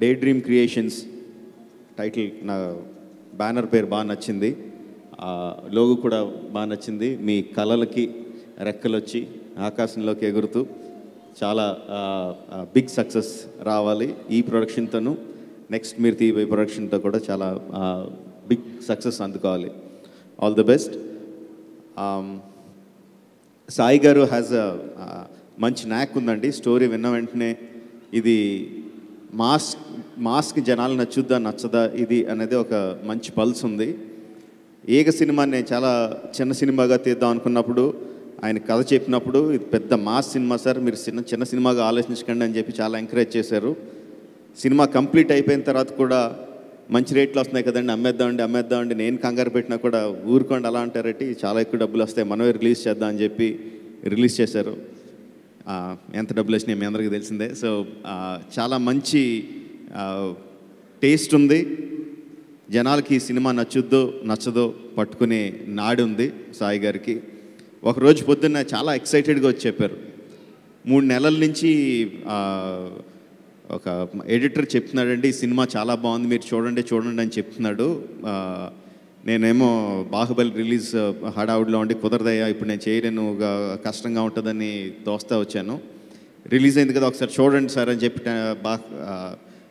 Day dream creations title నా banner పేరు బాగా నచ్చింది, లోగో కూడా బాగా నచ్చింది. మీ కళలకి రెక్కలు వచ్చి ఆకాశంలోకి ఎగురుతూ చాలా బిగ్ సక్సెస్ రావాలి ఈ ప్రొడక్షన్తోను. నెక్స్ట్ మీరు తీయబోయే ప్రొడక్షన్తో కూడా చాలా బిగ్ సక్సెస్ అందుకోవాలి. All the best. సాయి గారు హ్యాజ్ మంచి న్యాక్ ఉందండి. స్టోరీ విన్న వెంటనే ఇది మాస్కి జనాలు నచ్చుద్దా నచ్చదా ఇది అనేది ఒక మంచి పల్స్ ఉంది. ఏక సినిమా నేను చాలా చిన్న సినిమాగా తీద్దాం అనుకున్నప్పుడు ఆయన కథ చెప్పినప్పుడు ఇది పెద్ద మాస్ సినిమా సార్, మీరు చిన్న సినిమాగా ఆలోచించకండి అని చెప్పి చాలా ఎంకరేజ్ చేశారు. సినిమా కంప్లీట్ అయిపోయిన తర్వాత కూడా మంచి రేట్లు వస్తున్నాయి కదండి, అమ్మేద్దామండి నేను కంగారు పెట్టినా కూడా ఊరుకోండి అలా అంటారటి, చాలా ఎక్కువ డబ్బులు వస్తాయి మనమే రిలీజ్ చేద్దాం అని చెప్పి రిలీజ్ చేశారు. ఎంత డబ్బులు వచ్చినాయి మీ అందరికీ తెలిసిందే. సో చాలా మంచి టేస్ట్ ఉంది. జనాలకి ఈ సినిమా నచ్చదో పట్టుకునే నాడి ఉంది సాయి గారికి. ఒకరోజు పొద్దున్న చాలా ఎక్సైటెడ్గా వచ్చి చెప్పారు, 3 నెలల నుంచి ఒక ఎడిటర్ చెప్తున్నాడండి ఈ సినిమా చాలా బాగుంది మీరు చూడండి అని చెప్తున్నాడు. నేనేమో బాహుబలి రిలీజ్ హడావుడిలో ఉండి కుదరదయ్యా ఇప్పుడు నేను చేయలేను, కష్టంగా ఉంటుందని దోస్తా వచ్చాను. రిలీజ్ అయింది కదా ఒకసారి చూడండి సార్ అని చెప్పి బాగా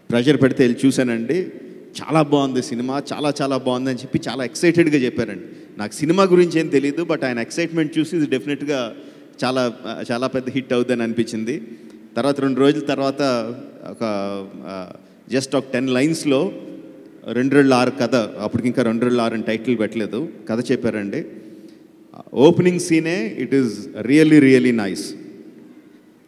ప్రెషర్ పెడితే వెళ్ళి చూశానండి. చాలా బాగుంది సినిమా, చాలా బాగుంది అని చెప్పి చాలా ఎక్సైటెడ్గా చెప్పారండి. నాకు సినిమా గురించి ఏం తెలియదు, బట్ ఆయన ఎక్సైట్మెంట్ చూసి ఇది డెఫినెట్గా చాలా పెద్ద హిట్ అవుతుందని అనిపించింది. తర్వాత 2 రోజుల తర్వాత ఒక జస్ట్ ఒక 10 లైన్స్లో 2 కథ, అప్పటికి ఇంకా 2 అని టైటిల్ పెట్టలేదు, కథ చెప్పారండి. ఓపెనింగ్ సీనే ఇట్ ఈస్ రియల్లీ నైస్.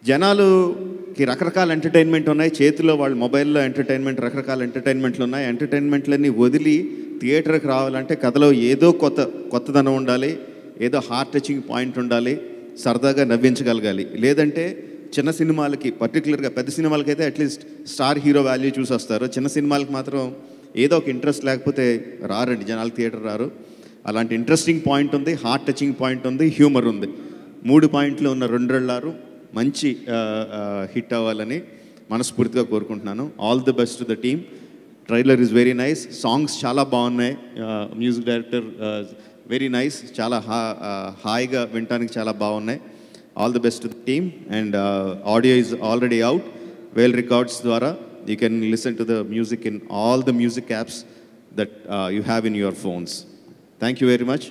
జనాలుకి రకరకాల ఎంటర్టైన్మెంట్ ఉన్నాయి, చేతిలో వాళ్ళ మొబైల్లో ఎంటర్టైన్మెంట్ రకరకాల ఎంటర్టైన్మెంట్లు ఉన్నాయి. ఎంటర్టైన్మెంట్లన్నీ వదిలి థియేటర్కి రావాలంటే కథలో ఏదో కొత్తదనం ఉండాలి, ఏదో హార్ట్ టచింగ్ పాయింట్ ఉండాలి, సరదాగా నవ్వించగలగాలి. లేదంటే చిన్న సినిమాలకి పర్టికులర్గా, పెద్ద సినిమాలకి అయితే అట్లీస్ట్ స్టార్ హీరో వాల్యూ చూసి వస్తారు, చిన్న సినిమాలకి మాత్రం ఏదో ఒక ఇంట్రెస్ట్ లేకపోతే రారండి జనాలు, థియేటర్ రారు. అలాంటి ఇంట్రెస్టింగ్ పాయింట్ ఉంది, హార్ట్ టచింగ్ పాయింట్ ఉంది, హ్యూమర్ ఉంది. 3 పాయింట్లు ఉన్న 2 మంచి హిట్ అవ్వాలని మనస్ఫూర్తిగా కోరుకుంటున్నాను. All the best to the team. Trailer is very nice, songs చాలా బాగున్నాయి, మ్యూజిక్ డైరెక్టర్ వెరీ నైస్, చాలా హాయిగా వినటానికి చాలా బాగున్నాయి. All the best to the team. And audio is already out వేల్ రికార్డ్స్ ద్వారా. You can listen to the music in all the music apps that you have in your phones. Thank you very much.